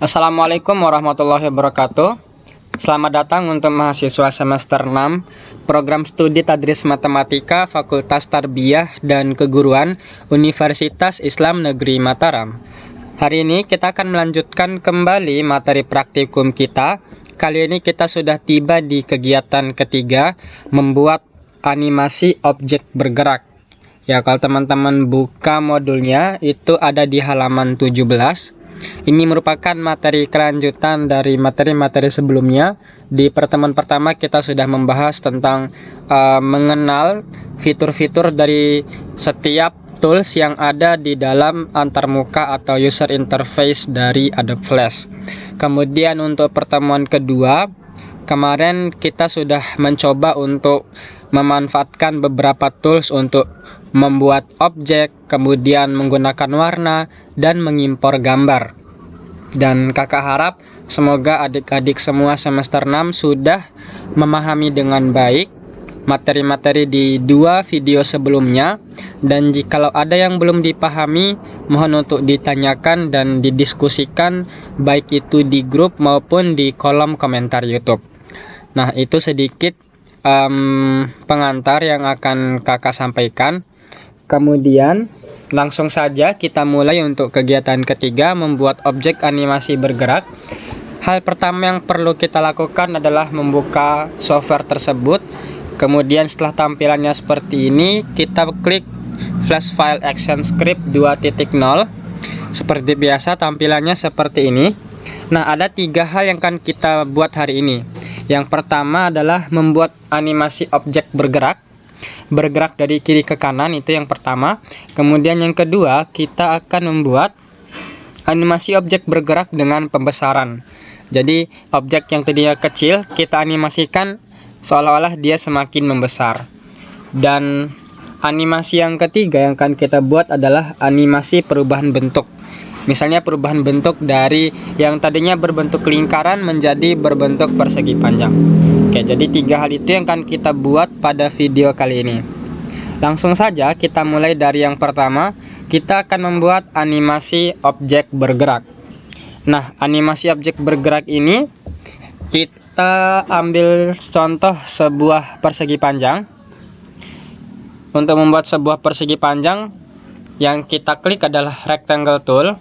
Assalamualaikum warahmatullahi wabarakatuh. Selamat datang untuk mahasiswa semester 6 Program Studi Tadris Matematika Fakultas Tarbiyah dan Keguruan Universitas Islam Negeri Mataram. Hari ini kita akan melanjutkan kembali materi praktikum kita. Kali ini kita sudah tiba di kegiatan ketiga, membuat animasi objek bergerak. Ya, kalau teman-teman buka modulnya itu ada di halaman 17. Ini merupakan materi kelanjutan dari materi-materi sebelumnya. Di pertemuan pertama kita sudah membahas tentang mengenal fitur-fitur dari setiap tools yang ada di dalam antarmuka atau user interface dari Adobe Flash. Kemudian untuk pertemuan kedua, kemarin kita sudah mencoba untuk memanfaatkan beberapa tools untuk membuat objek, kemudian menggunakan warna, dan mengimpor gambar. Dan kakak harap semoga adik-adik semua semester 6 sudah memahami dengan baik materi-materi di dua video sebelumnya. Dan jikalau ada yang belum dipahami, mohon untuk ditanyakan dan didiskusikan, baik itu di grup maupun di kolom komentar YouTube. Nah, itu sedikit pengantar yang akan kakak sampaikan. Kemudian langsung saja kita mulai untuk kegiatan ketiga, membuat objek animasi bergerak. Hal pertama yang perlu kita lakukan adalah membuka software tersebut. Kemudian setelah tampilannya seperti ini, kita klik Flash File Action Script 2.0. Seperti biasa tampilannya seperti ini. Nah, ada 3 hal yang akan kita buat hari ini. Yang pertama adalah membuat animasi objek bergerak dari kiri ke kanan, itu yang pertama. Kemudian yang kedua, kita akan membuat animasi objek bergerak dengan pembesaran. Jadi objek yang tadinya kecil kita animasikan seolah-olah dia semakin membesar. Dan animasi yang ketiga yang akan kita buat adalah animasi perubahan bentuk. Misalnya perubahan bentuk dari yang tadinya berbentuk lingkaran menjadi berbentuk persegi panjang. Oke, jadi 3 hal itu yang akan kita buat pada video kali ini. Langsung saja kita mulai dari yang pertama. Kita akan membuat animasi objek bergerak. Nah, animasi objek bergerak ini kita ambil contoh sebuah persegi panjang. Untuk membuat sebuah persegi panjang, yang kita klik adalah rectangle tool.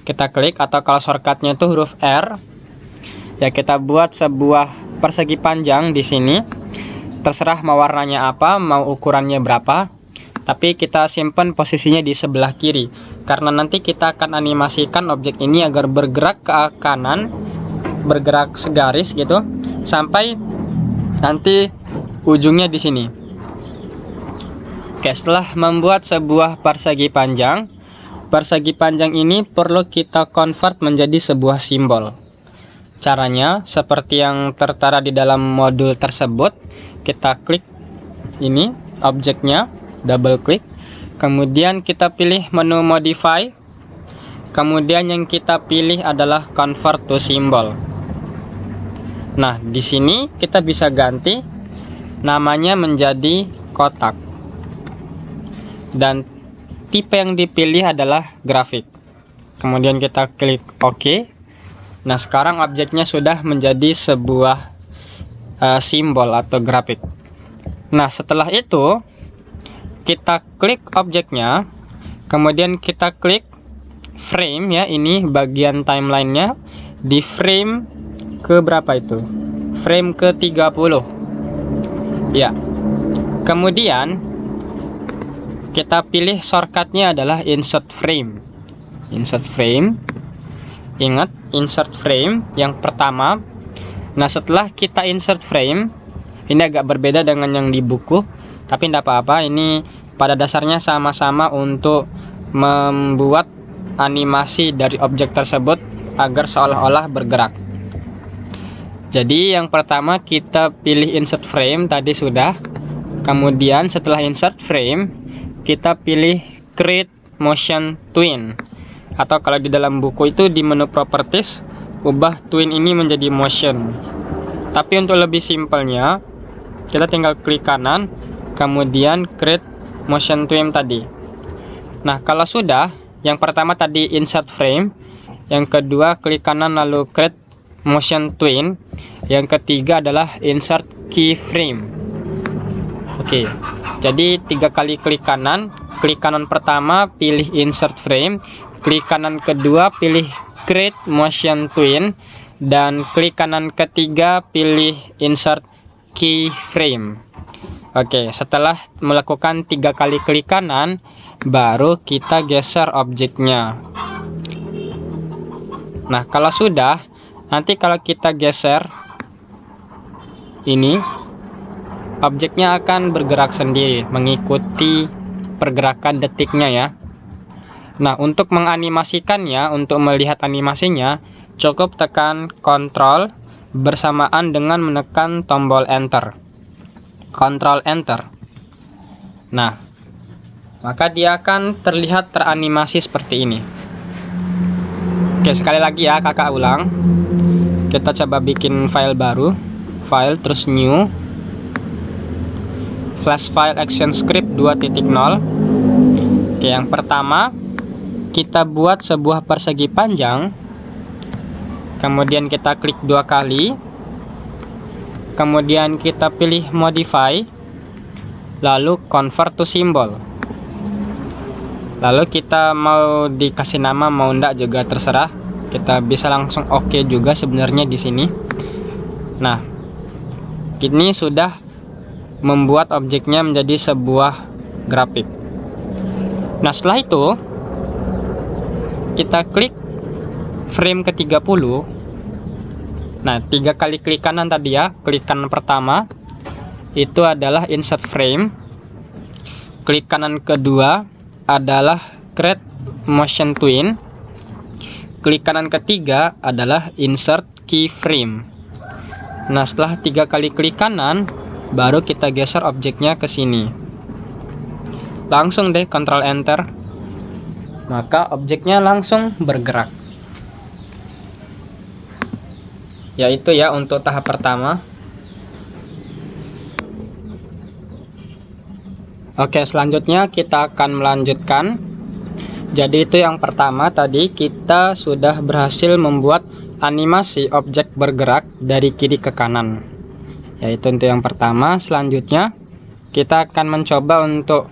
Kita klik, atau kalau shortcutnya itu huruf R. Ya, kita buat sebuah persegi panjang di sini. Terserah mau warnanya apa, mau ukurannya berapa. Tapi kita simpan posisinya di sebelah kiri, karena nanti kita akan animasikan objek ini agar bergerak ke kanan, bergerak segaris gitu, sampai nanti ujungnya di sini. Oke, setelah membuat sebuah persegi panjang ini perlu kita convert menjadi sebuah simbol. Caranya seperti yang tertera di dalam modul tersebut. Kita klik ini objeknya, double klik, kemudian kita pilih menu modify, kemudian yang kita pilih adalah convert to symbol. Nah, di sini kita bisa ganti namanya menjadi kotak, dan tipe yang dipilih adalah grafik. Kemudian kita klik OK. Nah, sekarang objeknya sudah menjadi sebuah simbol atau grafik. Nah, setelah itu kita klik objeknya, kemudian kita klik frame ya, ini bagian timelinenya di frame ke berapa itu? Frame ke 30. Ya. Kemudian kita pilih shortcutnya adalah insert frame. Insert frame. Ingat, insert frame yang pertama. Nah, setelah kita insert frame, ini agak berbeda dengan yang di buku, tapi tidak apa-apa. Ini pada dasarnya sama-sama untuk membuat animasi dari objek tersebut agar seolah-olah bergerak. Jadi yang pertama kita pilih insert frame, tadi sudah. Kemudian setelah insert frame, kita pilih create motion twin, atau kalau di dalam buku itu di menu properties, ubah twin ini menjadi motion. Tapi untuk lebih simpelnya, kita tinggal klik kanan, kemudian create motion twin tadi. Nah, kalau sudah, yang pertama tadi insert frame, Yang kedua, klik kanan lalu create motion twin. Yang ketiga adalah insert keyframe. Oke, jadi 3 kali klik kanan. Klik kanan pertama pilih insert frame, klik kanan kedua pilih create motion twin, dan klik kanan ketiga pilih insert keyframe. Oke, setelah melakukan 3 kali klik kanan, baru kita geser objeknya. Nah, kalau sudah, nanti kalau kita geser ini, objeknya akan bergerak sendiri mengikuti pergerakan detiknya ya. Nah, untuk menganimasikannya, untuk melihat animasinya, cukup tekan Ctrl bersamaan dengan menekan tombol Enter. Ctrl Enter. Nah, maka dia akan terlihat teranimasi seperti ini. Oke, sekali lagi ya, kakak ulang. Kita coba bikin file baru. File, terus new. Flash file action script 2.0. Oke, yang pertama kita buat sebuah persegi panjang, kemudian kita klik 2 kali, kemudian kita pilih modify, lalu convert to symbol. Lalu kita mau dikasih nama, mau enggak juga terserah. Kita bisa langsung oke juga sebenarnya di sini. Nah, ini sudah membuat objeknya menjadi sebuah grafik. Nah, setelah itu kita klik frame ke-30. Nah, 3 kali klik kanan tadi ya. Klik kanan pertama itu adalah insert frame. Klik kanan kedua adalah create motion twin. Klik kanan ketiga adalah insert keyframe. Nah, setelah 3 kali klik kanan, baru kita geser objeknya ke sini. Langsung deh Ctrl Enter. Maka objeknya langsung bergerak. Yaitu ya untuk tahap pertama. Oke, selanjutnya kita akan melanjutkan. Jadi itu yang pertama tadi, kita sudah berhasil membuat animasi objek bergerak dari kiri ke kanan. Yaitu untuk yang pertama. Selanjutnya kita akan mencoba untuk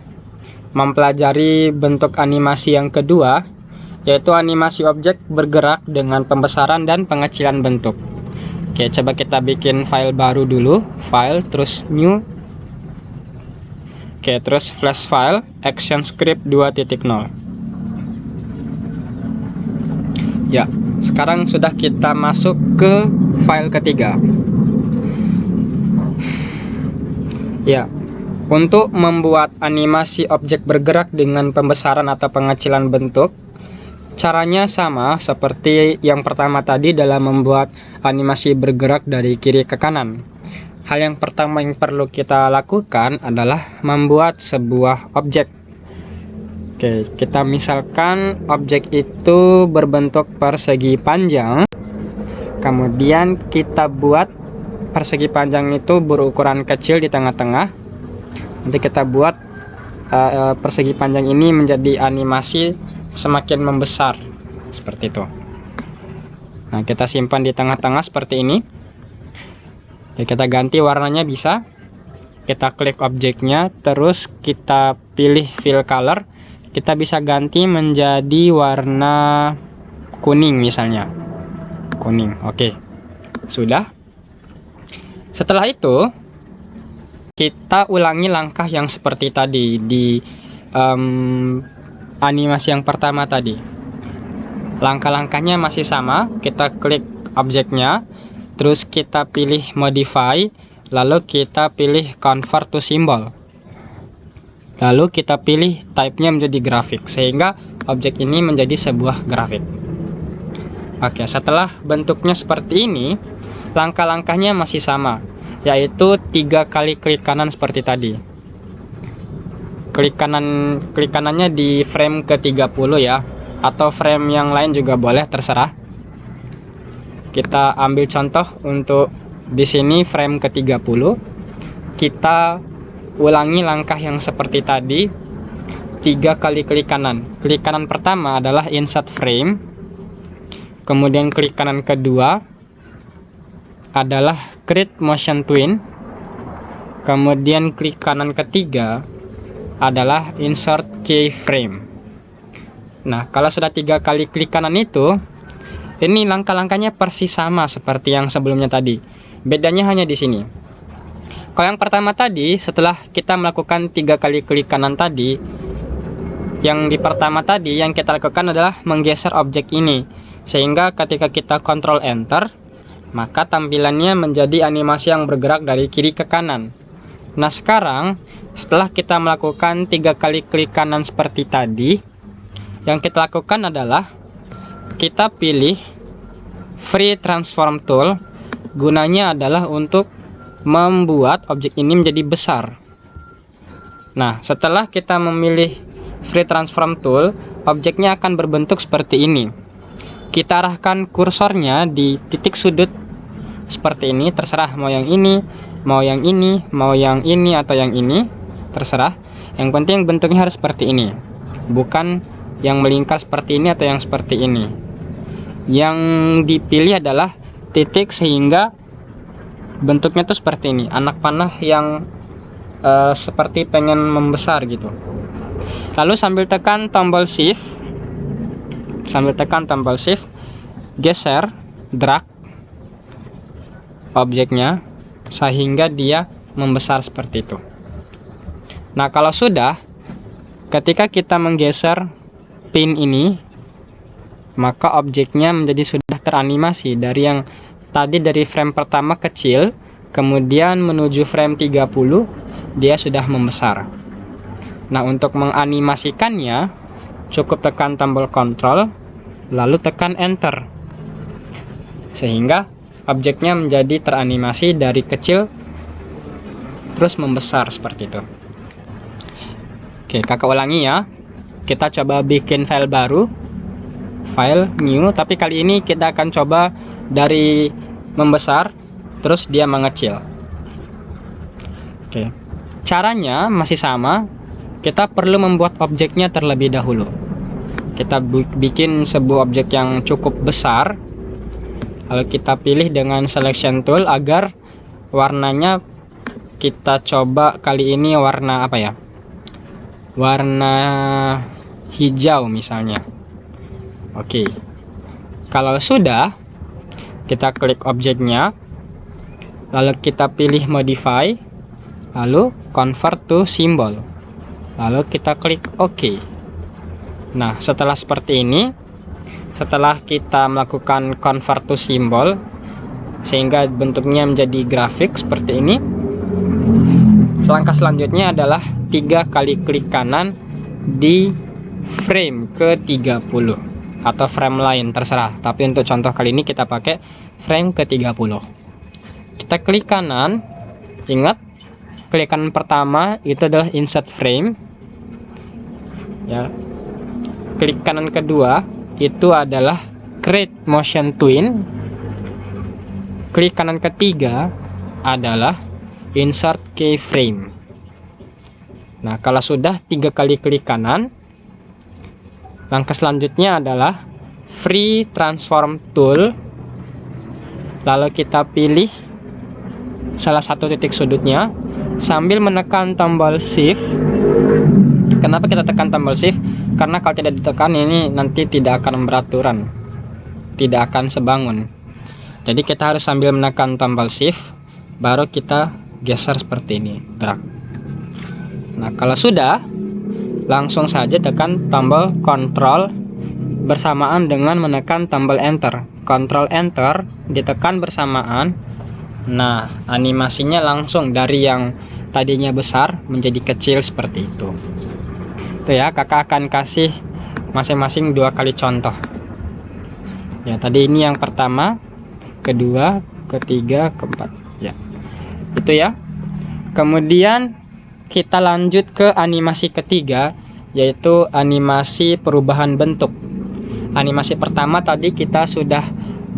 mempelajari bentuk animasi yang kedua, yaitu animasi objek bergerak dengan pembesaran dan pengecilan bentuk. Oke, coba kita bikin file baru dulu. File, terus new. Oke, terus flash file action script 2.0. Ya, sekarang sudah kita masuk ke file ketiga. Ya, untuk membuat animasi objek bergerak dengan pembesaran atau pengecilan bentuk, caranya sama seperti yang pertama tadi dalam membuat animasi bergerak dari kiri ke kanan. Hal yang pertama yang perlu kita lakukan adalah membuat sebuah objek. Oke, kita misalkan objek itu berbentuk persegi panjang. Kemudian kita buat persegi panjang itu berukuran kecil di tengah-tengah. Nanti kita buat persegi panjang ini menjadi animasi semakin membesar seperti itu. Nah, kita simpan di tengah-tengah seperti ini. Ya, kita ganti warnanya bisa. Kita klik objeknya, terus kita pilih fill color. Kita bisa ganti menjadi warna kuning misalnya. Kuning. Oke. Sudah. Setelah itu kita ulangi langkah yang seperti tadi di animasi yang pertama tadi. Langkah-langkahnya masih sama. Kita klik objeknya, terus kita pilih modify, lalu kita pilih convert to symbol, lalu kita pilih type-nya menjadi grafik, sehingga objek ini menjadi sebuah grafik. Oke, setelah bentuknya seperti ini, langkah-langkahnya masih sama, yaitu 3 kali klik kanan seperti tadi. Klik kanannya di frame ke-30 ya, atau frame yang lain juga boleh, terserah. Kita ambil contoh untuk di sini frame ke-30. Kita ulangi langkah yang seperti tadi, 3 kali klik kanan. Klik kanan pertama adalah insert frame. Kemudian klik kanan kedua adalah Create Motion Twin. Kemudian klik kanan ketiga adalah Insert Keyframe. Nah, kalau sudah 3 kali klik kanan itu, ini langkah-langkahnya persis sama seperti yang sebelumnya tadi. Bedanya hanya di sini. Kalau yang pertama tadi, setelah kita melakukan 3 kali klik kanan tadi, yang di pertama tadi yang kita lakukan adalah menggeser objek ini, sehingga ketika kita Ctrl Enter, maka tampilannya menjadi animasi yang bergerak dari kiri ke kanan. Nah, sekarang setelah kita melakukan 3 kali klik kanan seperti tadi, yang kita lakukan adalah kita pilih Free Transform Tool. Gunanya adalah untuk membuat objek ini menjadi besar. Nah, setelah kita memilih Free Transform Tool, objeknya akan berbentuk seperti ini. Kita arahkan kursornya di titik sudut seperti ini, terserah mau yang ini, mau yang ini, mau yang ini, atau yang ini, terserah. Yang penting bentuknya harus seperti ini, bukan yang melingkar seperti ini atau yang seperti ini. Yang dipilih adalah titik sehingga bentuknya tuh seperti ini, anak panah yang seperti pengen membesar gitu. Lalu sambil tekan tombol shift, geser, drag objeknya sehingga dia membesar seperti itu. Nah, kalau sudah, ketika kita menggeser pin ini, maka objeknya menjadi sudah teranimasi dari yang tadi, dari frame pertama kecil, kemudian menuju frame 30 dia sudah membesar. Nah, untuk menganimasikannya cukup tekan tombol Ctrl lalu tekan Enter, sehingga objeknya menjadi teranimasi dari kecil terus membesar seperti itu. Oke, kakak ulangi ya. Kita coba bikin file baru, file new, tapi kali ini kita akan coba dari membesar terus dia mengecil. Oke, caranya masih sama. Kita perlu membuat objeknya terlebih dahulu. Kita bikin sebuah objek yang cukup besar, lalu kita pilih dengan selection tool agar warnanya kita coba kali ini warna apa ya, warna hijau misalnya. Oke, kalau sudah, kita klik objeknya, lalu kita pilih modify, lalu convert to symbol, lalu kita klik OK. Nah, setelah seperti ini, setelah kita melakukan convert to symbol sehingga bentuknya menjadi grafik seperti ini, langkah selanjutnya adalah 3 kali klik kanan di frame ke-30 atau frame lain, terserah, tapi untuk contoh kali ini kita pakai frame ke-30. Kita klik kanan, ingat klik kanan pertama itu adalah insert frame ya. Klik kanan kedua itu adalah create motion twin. Klik kanan ketiga adalah insert keyframe. Nah, kalau sudah 3 kali klik kanan, langkah selanjutnya adalah free transform tool, lalu kita pilih salah satu titik sudutnya sambil menekan tombol shift. Kenapa kita tekan tombol shift? Karena kalau tidak ditekan ini nanti tidak akan beraturan, tidak akan sebangun. Jadi kita harus sambil menekan tombol shift, baru kita geser seperti ini, drag. Nah, kalau sudah, langsung saja tekan tombol Ctrl bersamaan dengan menekan tombol Enter. Ctrl Enter ditekan bersamaan. Nah, animasinya langsung dari yang tadinya besar menjadi kecil seperti itu. Itu ya, kakak akan kasih masing-masing 2 kali contoh. Ya, tadi ini yang pertama, kedua, ketiga, keempat. Ya, itu ya. Kemudian kita lanjut ke animasi ketiga, yaitu animasi perubahan bentuk. Animasi pertama tadi kita sudah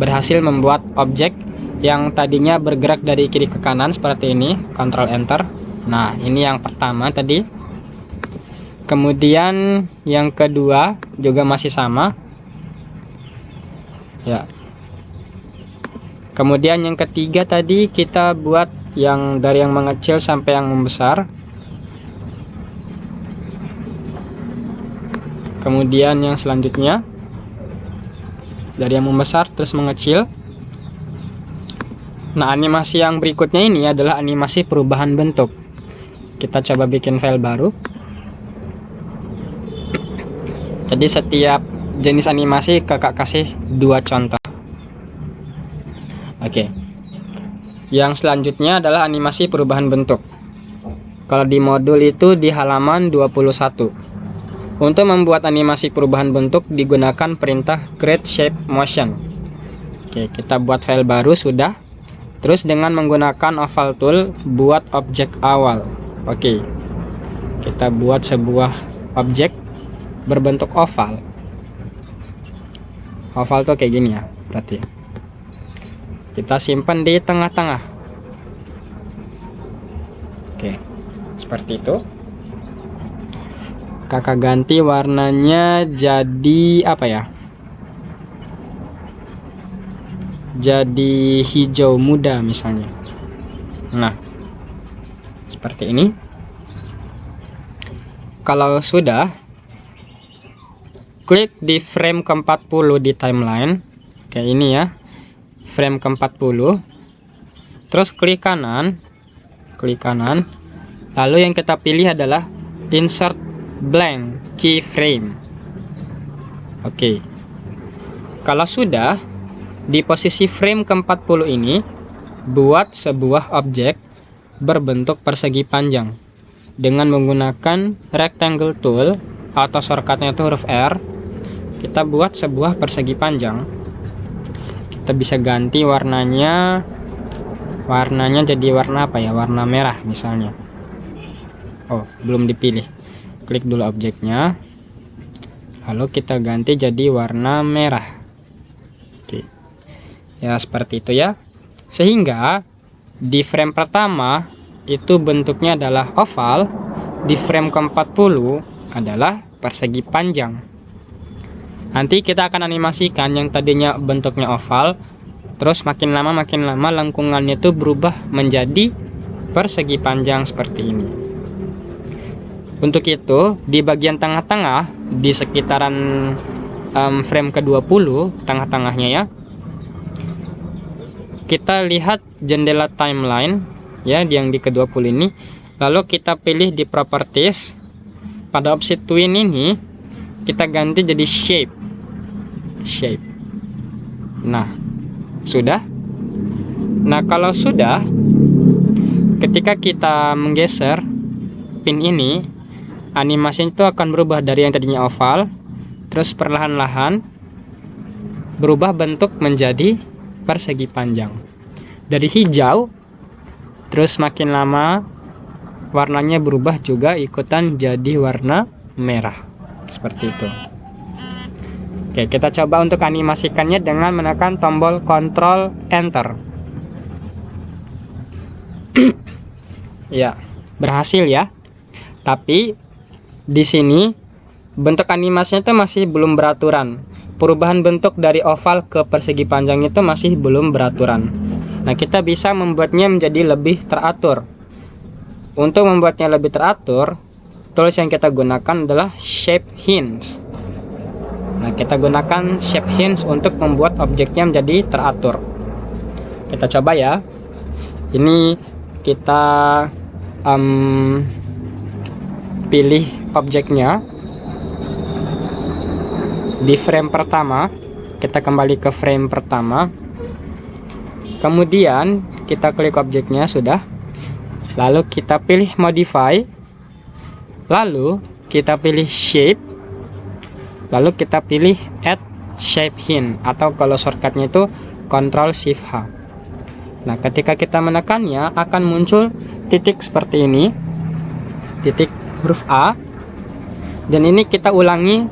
berhasil membuat objek yang tadinya bergerak dari kiri ke kanan seperti ini, Ctrl Enter. Nah, ini yang pertama tadi. Kemudian yang kedua juga masih sama ya. Kemudian yang ketiga tadi kita buat yang dari yang mengecil sampai yang membesar. Kemudian yang selanjutnya dari yang membesar terus mengecil. Nah, animasi yang berikutnya ini adalah animasi perubahan bentuk. Kita coba bikin file baru. Jadi setiap jenis animasi kakak kasih 2 contoh. Oke. Yang selanjutnya adalah animasi perubahan bentuk. Kalau di modul itu di halaman 21. Untuk membuat animasi perubahan bentuk digunakan perintah create shape motion. Oke, kita buat file baru sudah. Terus dengan menggunakan oval tool buat objek awal. Oke. Kita buat sebuah objek berbentuk oval. Oval tuh kayak gini ya, berarti. Kita simpan di tengah-tengah. Oke, seperti itu. Kakak ganti warnanya jadi apa ya? Jadi hijau muda misalnya. Nah, seperti ini. Kalau sudah, klik di frame ke-40 di timeline. Kayak ini ya. Frame ke-40. Terus klik kanan. Lalu yang kita pilih adalah insert blank keyframe. Oke. Kalau sudah, di posisi frame ke-40 ini buat sebuah objek berbentuk persegi panjang dengan menggunakan rectangle tool atau shortcutnya itu huruf R. Kita buat sebuah persegi panjang. Kita bisa ganti warnanya jadi warna apa ya? Warna merah misalnya. Oh, belum dipilih. Klik dulu objeknya. Lalu kita ganti jadi warna merah. Oke. Ya, seperti itu ya. Sehingga di frame pertama itu bentuknya adalah oval, di frame ke-40 adalah persegi panjang. Nanti kita akan animasikan yang tadinya bentuknya oval, terus makin lama lengkungannya itu berubah menjadi persegi panjang seperti ini. Untuk itu, di bagian tengah-tengah, di sekitaran frame ke-20, tengah-tengahnya ya, kita lihat jendela timeline ya, yang di ke-20 ini. Lalu kita pilih di properties. Pada opsi twin ini kita ganti jadi shape. Nah, sudah. Nah, kalau sudah, ketika kita menggeser pin ini, animasi itu akan berubah dari yang tadinya oval, terus perlahan-lahan berubah bentuk menjadi persegi panjang. Dari hijau, terus makin lama warnanya berubah juga ikutan jadi warna merah. Seperti itu. Oke, kita coba untuk animasikannya dengan menekan tombol Ctrl Enter. Ya, berhasil ya. Tapi di sini bentuk animasinya itu masih belum beraturan. Perubahan bentuk dari oval ke persegi panjang itu masih belum beraturan. Nah, kita bisa membuatnya menjadi lebih teratur. Untuk membuatnya lebih teratur, tools yang kita gunakan adalah Shape Hints. Nah, kita gunakan Shape Hints untuk membuat objeknya menjadi teratur. Kita coba ya. Ini kita pilih objeknya. Di frame pertama, kita kembali ke frame pertama. Kemudian kita klik objeknya sudah. Lalu kita pilih modify. Lalu kita pilih shape. Lalu kita pilih add shape hint, atau kalau shortcutnya itu Ctrl Shift H. Nah, ketika kita menekannya akan muncul titik seperti ini. Titik huruf A. Dan ini kita ulangi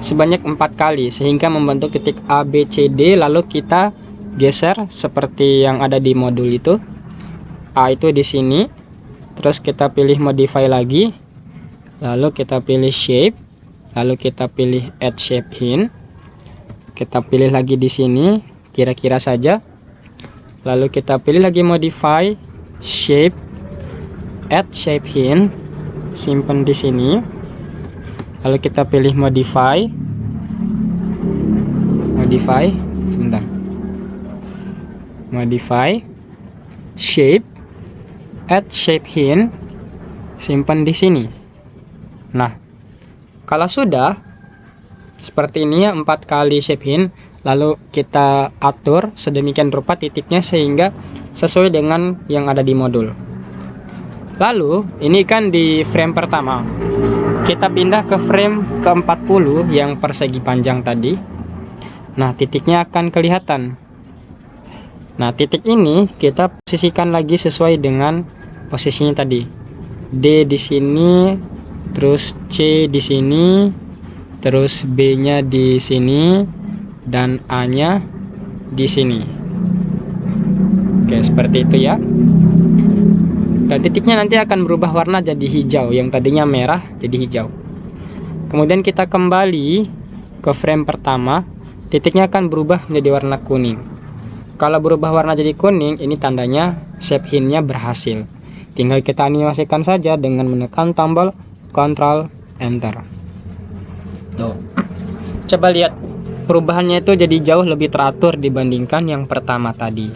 sebanyak 4 kali sehingga membentuk titik A, B, C, D. Lalu kita geser seperti yang ada di modul itu. A itu di sini. Terus kita pilih modify lagi. Lalu kita pilih shape. Lalu kita pilih add shape hint. Kita pilih lagi di sini, kira-kira saja. Lalu kita pilih lagi modify, shape, add shape hint, simpan di sini. Lalu kita pilih modify, sebentar. Modify, shape, add shape hint, simpan di sini. Nah, kalau sudah seperti ini ya, 4 kali shape hint, lalu kita atur sedemikian rupa titiknya sehingga sesuai dengan yang ada di modul. Lalu ini kan di frame pertama, kita pindah ke frame ke-40 yang persegi panjang tadi. Nah, titiknya akan kelihatan. Nah, titik ini kita posisikan lagi sesuai dengan posisinya tadi. D di sini, terus C di sini, terus B-nya di sini, dan A-nya di sini. Oke, seperti itu ya. Dan titiknya nanti akan berubah warna jadi hijau, yang tadinya merah jadi hijau. Kemudian kita kembali ke frame pertama, titiknya akan berubah menjadi warna kuning. Kalau berubah warna jadi kuning, ini tandanya shape hint-nya berhasil. Tinggal kita animasikan saja dengan menekan tombol Ctrl Enter. Tuh. Coba lihat perubahannya itu jadi jauh lebih teratur dibandingkan yang pertama tadi.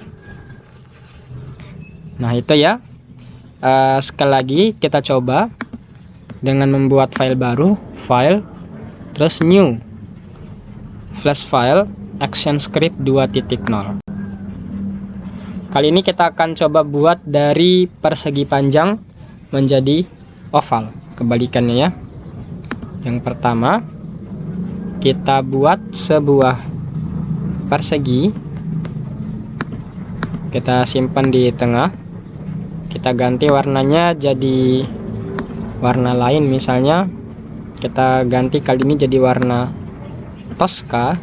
Nah, itu ya. Sekali lagi kita coba dengan membuat file baru, file, terus new, flash file, ActionScript 2.0. Kali ini kita akan coba buat dari persegi panjang menjadi oval, kebalikannya ya. Yang pertama, kita buat sebuah persegi, kita simpan di tengah. Kita ganti warnanya jadi warna lain, misalnya kita ganti kali ini jadi warna Tosca.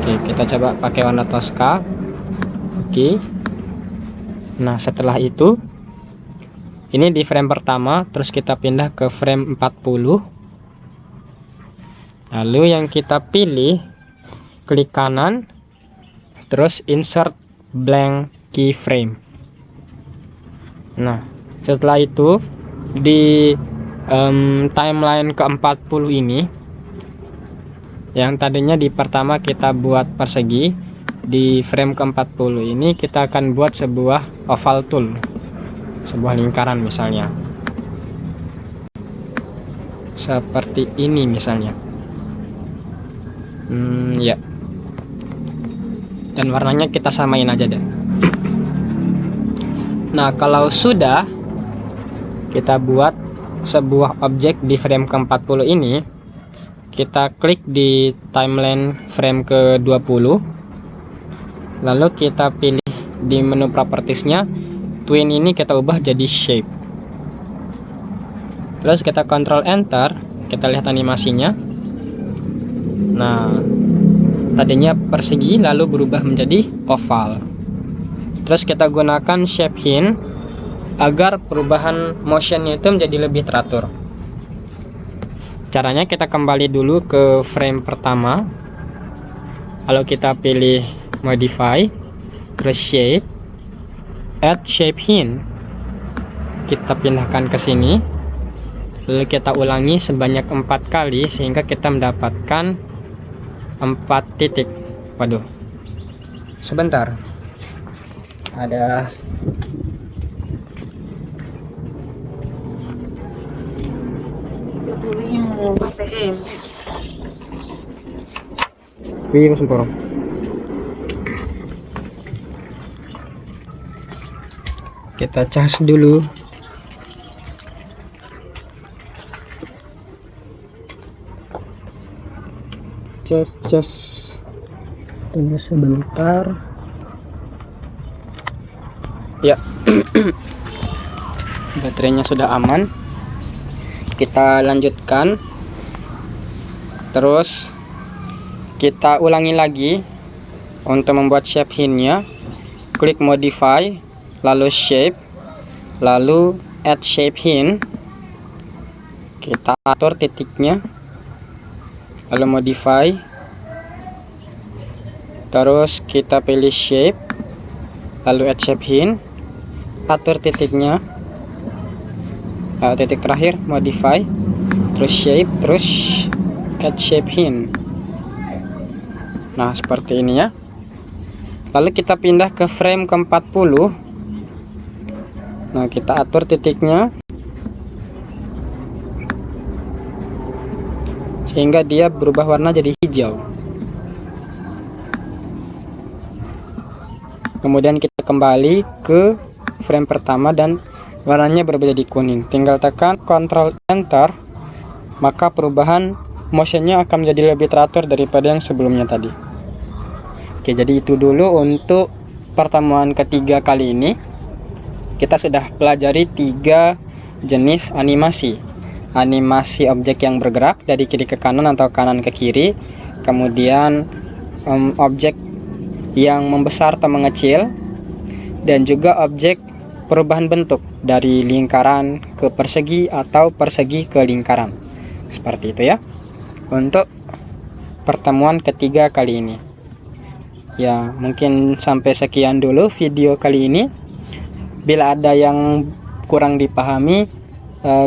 Oke, kita coba pakai warna Tosca. Oke. Nah, setelah itu ini di frame pertama, terus kita pindah ke frame 40. Lalu yang kita pilih, klik kanan, terus insert blank keyframe. Nah, setelah itu di timeline ke-40 ini, yang tadinya di pertama kita buat persegi, di frame ke-40 ini kita akan buat sebuah oval tool, sebuah lingkaran misalnya. Seperti ini misalnya. Ya. Dan warnanya kita samain aja deh. Nah, kalau sudah kita buat sebuah objek di frame ke-40 ini, kita klik di timeline frame ke-20, lalu kita pilih di menu propertiesnya, twin ini kita ubah jadi shape. Terus kita Ctrl Enter, kita lihat animasinya. Nah, tadinya persegi lalu berubah menjadi oval. Terus kita gunakan shape hint agar perubahan motionnya itu menjadi lebih teratur. Caranya kita kembali dulu ke frame pertama, lalu kita pilih modify, terus shape, add shape hint, kita pindahkan ke sini, lalu kita ulangi sebanyak 4 kali sehingga kita mendapatkan 4 titik. Waduh, sebentar, ada kita cas dulu. Cas tunggu sebentar ya. Baterainya sudah aman, kita lanjutkan. Terus kita ulangi lagi untuk membuat shape hintnya. Klik modify, lalu shape, lalu add shape hint, kita atur titiknya. lalu modify, terus kita pilih shape, lalu add shape hint, atur titiknya, titik terakhir modify, terus shape, terus add shape hint. Nah seperti ini ya. Lalu kita pindah ke frame ke 40. Nah kita atur titiknya sehingga dia berubah warna jadi hijau. Kemudian kita kembali ke frame pertama dan warnanya berubah jadi kuning. Tinggal tekan Ctrl Enter, maka perubahan motionnya akan menjadi lebih teratur daripada yang sebelumnya tadi. Oke, jadi itu dulu untuk pertemuan ketiga kali ini. Kita sudah pelajari 3 jenis animasi. Animasi objek yang bergerak dari kiri ke kanan atau kanan ke kiri. Kemudian objek yang membesar atau mengecil. Dan juga objek perubahan bentuk dari lingkaran ke persegi atau persegi ke lingkaran. Seperti itu ya. Untuk pertemuan ketiga kali ini. Ya, mungkin sampai sekian dulu video kali ini. Bila ada yang kurang dipahami,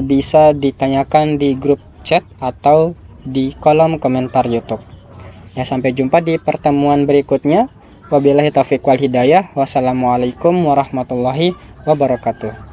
bisa ditanyakan di grup chat atau di kolom komentar YouTube. Ya, sampai jumpa di pertemuan berikutnya. Wabillahi taufiq wal hidayah. Wassalamualaikum warahmatullahi wabarakatuh.